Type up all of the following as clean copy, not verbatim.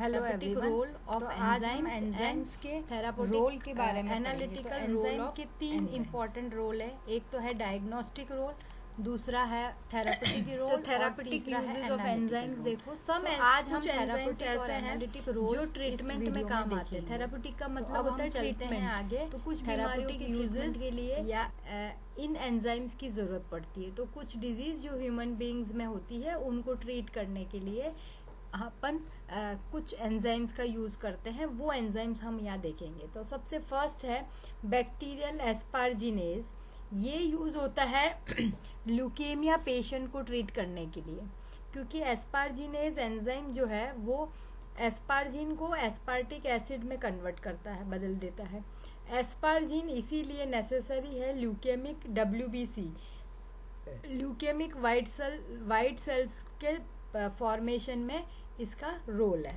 Hello therapeutic everyone. Role of तो आज हम एंजाइम्स के थेरापेटिक रोल के बारे में एनालिटिकल रोल ऑफ के तीन एंजाइम्स। इम्पॉर्टेंट रोल है। एक तो है डायग्नोस्टिक रोल, दूसरा है थेरापेटिक तो रोल और थेरापेटिक तीसरा है uses of analytical enzymes role. देखो, सम आज हम कुछ एंजाइम्स थेरापेटिक और ऐसे हैं एनालिटिक रोल जो इस ट्रीटमेंट में वीडियो काम आते हैं। देखेंगे। थेरापेटिक का तो मतलब अब होता हम है चलते हैं ट्रीटमेंट। आगे। तो कुछ बीमारियों थेरापेटिक के ट्रीटमेंट यूजेस के लिए या इन एंजाइम्स की ज़रूरत पड़ती है। तो कुछ डिजीज़ जो ह्यूमन बींग्स में होती है उनको ट्रीट करने के लिए अपन कुछ एंजाइम्स का यूज़ करते हैं। वो एंजाइम्स हम यहाँ देखेंगे। तो सबसे फर्स्ट है बैक्टीरियल एस्पार्जिनेज। ये यूज़ होता है ल्यूकेमिया पेशेंट को ट्रीट करने के लिए, क्योंकि एस्पार्जिनेज एंजाइम जो है वो एस्पार्जिन को एस्पार्टिक एसिड में कन्वर्ट करता है, बदल देता है। एस्पार्जिन इसीलिए नेसेसरी है leukemic WBC, leukemic white cells के फॉर्मेशन में इसका रोल है।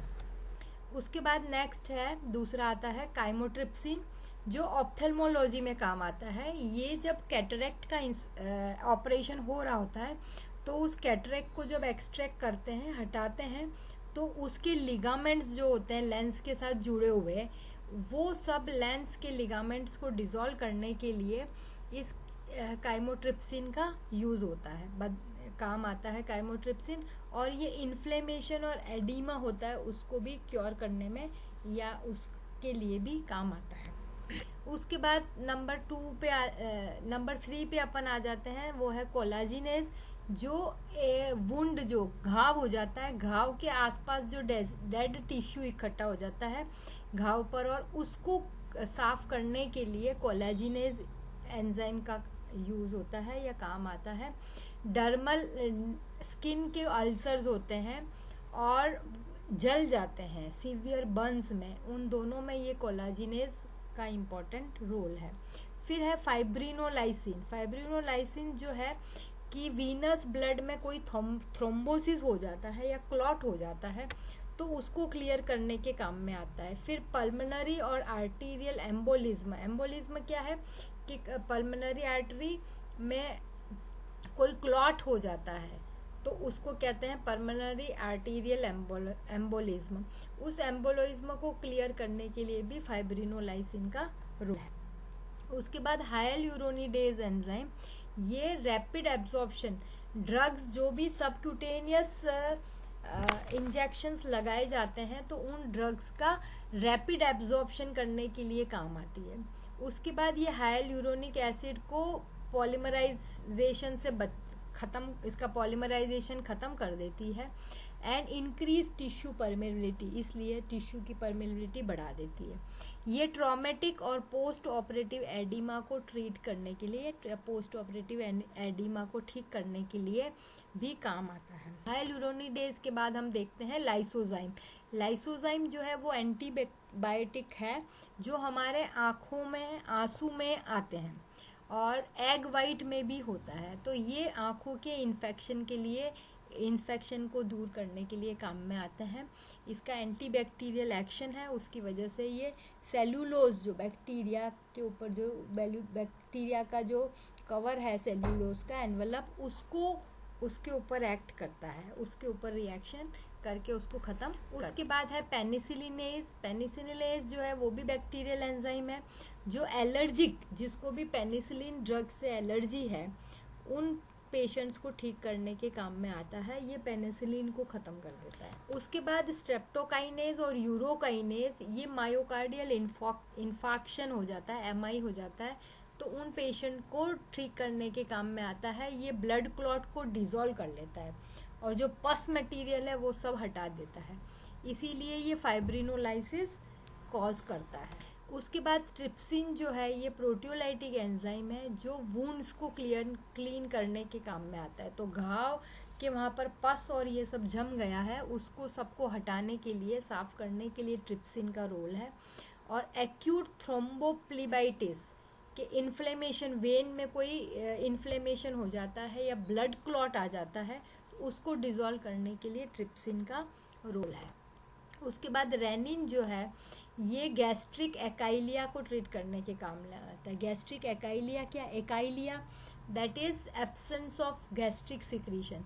उसके बाद नेक्स्ट है, दूसरा आता है काइमोट्रिप्सिन, जो ऑप्थेल्मोलॉजी में काम आता है। ये जब कैटरेक्ट का ऑपरेशन हो रहा होता है तो उस कैटरेक्ट को जब एक्सट्रैक्ट करते हैं, हटाते हैं, तो उसके लिगामेंट्स जो होते हैं लेंस के साथ जुड़े हुए, वो सब लेंस के लिगामेंट्स को डिसॉल्व करने के लिए इस काइमोट्रिप्सिन का यूज़ होता है, काम आता है काइमोट्रिप्सिन। और ये इन्फ्लेमेशन और एडिमा होता है उसको भी क्योर करने में या उसके लिए भी काम आता है। उसके बाद नंबर 3 पे अपन आ जाते हैं, वो है कोलाजिनेज। जो वुंड, जो घाव हो जाता है, घाव के आसपास जो डेड टिश्यू इकट्ठा हो जाता है घाव पर, और उसको साफ करने के लिए कोलाजिनेज एंजाइम का यूज़ होता है या काम आता है। डर्मल स्किन के अल्सर्स होते हैं और जल जाते हैं सीवियर बर्न्स में, उन दोनों में ये कोलाजिनेज का इम्पोर्टेंट रोल है। फिर है फाइब्रिनोलाइसिन। फाइब्रिनोलाइसिन जो है कि वीनस ब्लड में कोई थ्रोम्बोसिस हो जाता है या क्लॉट हो जाता है तो उसको क्लियर करने के काम में आता है। फिर पल्मोनरी और आर्टीरियल एम्बोलिज्म। एम्बोलिज्म क्या है कि पल्मोनरी आर्टरी में कोई क्लॉट हो जाता है तो उसको कहते हैं पल्मोनरी आर्टीरियल एम्बोलिज्म। उस एम्बोलिज्म को क्लियर करने के लिए भी फाइब्रिनोलाइसिन का रोल है। उसके बाद हाइलुरोनिडेज एंजाइम, ये रैपिड एब्जॉर्प्शन ड्रग्स, जो भी सबक्यूटेनियस इंजेक्शंस लगाए जाते हैं तो उन ड्रग्स का रैपिड एब्जॉर्प्शन करने के लिए काम आती है। उसके बाद ये हाइलुरोनिक एसिड को पॉलीमराइजेशन से इसका पॉलीमराइजेशन ख़त्म कर देती है एंड इंक्रीज टिश्यू परमेबिलिटी, इसलिए टिश्यू की परमेबिलिटी बढ़ा देती है। ये ट्रॉमेटिक और पोस्ट ऑपरेटिव एडिमा को ट्रीट करने के लिए, पोस्ट ऑपरेटिव एडिमा को ठीक करने के लिए भी काम आता है। हाइलुरोनिडेज के बाद हम देखते हैं लाइसोजाइम। लाइसोजाइम जो है वो एंटीबायोटिक है जो हमारे आँखों में आंसू में आते हैं और एग वाइट में भी होता है। तो ये आँखों के इन्फेक्शन को दूर करने के लिए काम में आते हैं। इसका एंटीबैक्टीरियल एक्शन है, उसकी वजह से ये सेलुलोज, जो बैक्टीरिया के ऊपर जो बैक्टीरिया का जो कवर है सेलुलोज का एनवलप, उसके ऊपर एक्ट करता है, उसके ऊपर रिएक्शन करके उसको ख़त्म। उसके बाद है पेनिसिलिनेज। पेनिसिलिनेज जो है वो भी बैक्टीरियल एंजाइम है जो एलर्जिक, जिसको भी पेनिसिलिन ड्रग से एलर्जी है, उन पेशेंट्स को ठीक करने के काम में आता है। ये पेनिसिलिन को ख़त्म कर देता है। उसके बाद स्ट्रेप्टोकाइनेज और यूरोकाइनेज, ये मायोकार्डियल इन्फाक्शन हो जाता है, MI हो जाता है, तो उन पेशेंट को ठीक करने के काम में आता है। ये ब्लड क्लॉट को डिसॉल्व कर लेता है और जो पस मटेरियल है वो सब हटा देता है, इसीलिए ये फाइब्रिनोलाइसिस कॉज करता है। उसके बाद ट्रिप्सिन जो है ये प्रोटियोलाइटिक एंजाइम है जो वुंड्स को क्लीन करने के काम में आता है। तो घाव के वहाँ पर पस और ये सब जम गया है, उसको सबको हटाने के लिए, साफ करने के लिए ट्रिप्सिन का रोल है। और एक्यूट थ्रोम्बोप्लीबाइटिस के इन्फ्लेमेशन, वेन में कोई इन्फ्लेमेशन हो जाता है या ब्लड क्लॉट आ जाता है तो उसको डिसॉल्व करने के लिए ट्रिप्सिन का रोल है। उसके बाद रेनिन जो है ये गैस्ट्रिक एकाइलिया को ट्रीट करने के काम में आता है। गैस्ट्रिक एकाइलिया क्या? Achylia that is absence of gastric secretion.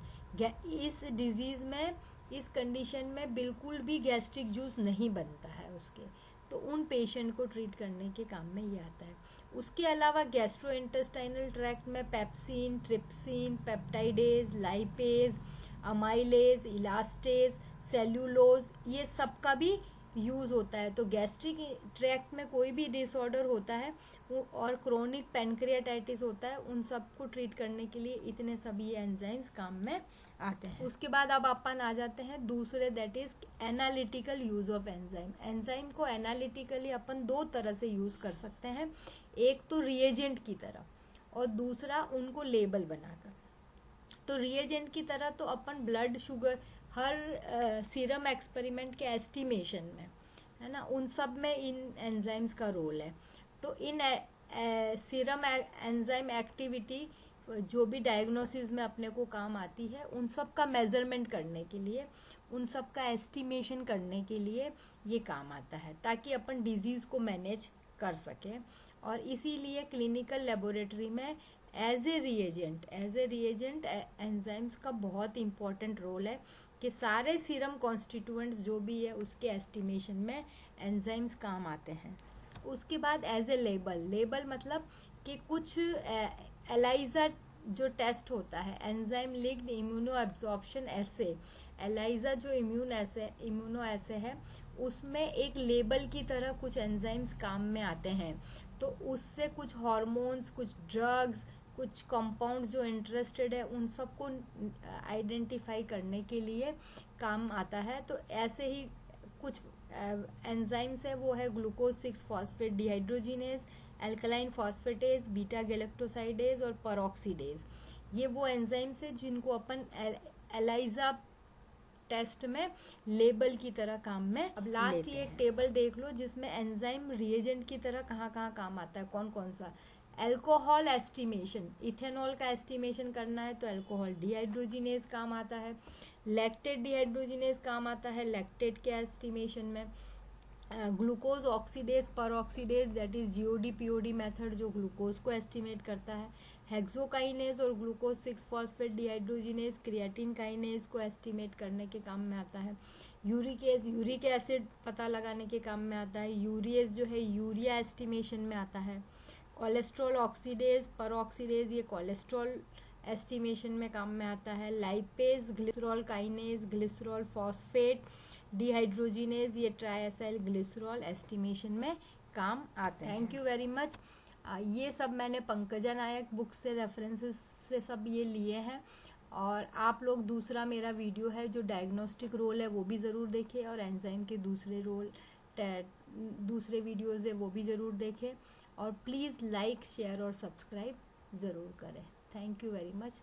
इस डिजीज़ में इस कंडीशन में बिल्कुल भी गैस्ट्रिक जूस नहीं बनता है उसके, तो उन पेशेंट को ट्रीट करने के काम में ये आता है। उसके अलावा गैस्ट्रोइंटेस्टाइनल ट्रैक्ट में pepsin, trypsin, peptidase, lipase, amylase, elastase, cellulose, ये सब का भी यूज़ होता है। तो गैस्ट्रिक ट्रैक्ट में कोई भी डिसऑर्डर होता है और क्रोनिक पैनक्रियाटाइटिस होता है, उन सब को ट्रीट करने के लिए इतने सभी एंजाइम्स काम में आते हैं। उसके बाद अब अपन आ जाते हैं दूसरे, that is analytical use of enzyme. Enzyme को एनालिटिकली अपन दो तरह से यूज कर सकते हैं, एक तो रिएजेंट की तरह और दूसरा उनको लेबल बनाकर। तो रिएजेंट की तरह तो अपन ब्लड शुगर हर सीरम एक्सपेरिमेंट के एस्टिमेशन में, है ना, उन सब में इन एंजाइम्स का रोल है। तो इन सीरम एंजाइम एक्टिविटी जो भी डायग्नोसिस में अपने को काम आती है, उन सब का मेजरमेंट करने के लिए, उन सब का एस्टिमेशन करने के लिए ये काम आता है, ताकि अपन डिजीज़ को मैनेज कर सकें। और इसीलिए क्लिनिकल लेबोरेटरी में एज ए रिएजेंट एंजाइम्स का बहुत इम्पॉर्टेंट रोल है कि सारे सीरम कॉन्स्टिट्यूएंट्स जो भी है उसके एस्टिमेशन में एंजाइम्स काम आते हैं। उसके बाद एज ए लेबल मतलब कि कुछ एलाइजा जो टेस्ट होता है, एंजाइम लिंक्ड इम्यूनो एब्जॉर्प्शन एसे, एलाइजा जो इम्यूनो एसे है, उसमें एक लेबल की तरह कुछ एंजाइम्स काम में आते हैं। तो उससे कुछ हार्मोन्स, कुछ ड्रग्स, कुछ कंपाउंड जो इंटरेस्टेड है, उन सबको आइडेंटिफाई करने के लिए काम आता है। तो ऐसे ही कुछ एंजाइम्स है, वो है glucose 6 phosphate dehydrogenase, alkaline phosphatase, beta galactosidase और परऑक्सीडेज। ये वो एंजाइम्स है जिनको अपन एलाइजा टेस्ट में लेबल की तरह काम में अब लास्ट ये एक टेबल देख लो जिसमें एंजाइम रिएजेंट की तरह कहाँ कहाँ काम आता है, कौन कौन सा। अल्कोहल एस्टिमेशन, इथेनॉल का एस्टिमेशन करना है तो अल्कोहल डिहाइड्रोजिनेज काम आता है। लैक्टेट डिहाइड्रोजिनेज काम आता है लैक्टेट के एस्टिमेशन में। ग्लूकोज ऑक्सीडेज पर oxidase, that is GOD POD method, जो ग्लूकोज को एस्टिमेट करता है। हेक्सोकाइनेज और glucose 6 phosphate dehydrogenase creatine kinase को एस्टिमेट करने के काम में आता है। यूरिक एसिड पता लगाने के काम में आता है। यूरिएज जो है यूरिया एस्टिमेशन में आता है। कोलेस्ट्रॉल ऑक्सीडेज पर ऑक्सीडेज, ये कोलेस्ट्रॉल एस्टिमेशन में काम में आता है। Lipase, glycerol kinase, glycerol phosphate dehydrogenase, ये ट्राइएसाइल ग्लिसरॉल एस्टिमेशन में काम आते हैं। Thank you very much. ये सब मैंने पंकजा नायक बुक से रेफरेंसेस से सब ये लिए हैं। और आप लोग दूसरा मेरा वीडियो है जो डायग्नोस्टिक रोल है वो भी ज़रूर देखें, और एंजाइम के दूसरे वीडियोज़ है वो भी ज़रूर देखें। और प्लीज़ लाइक, शेयर और सब्सक्राइब ज़रूर करें। Thank you very much.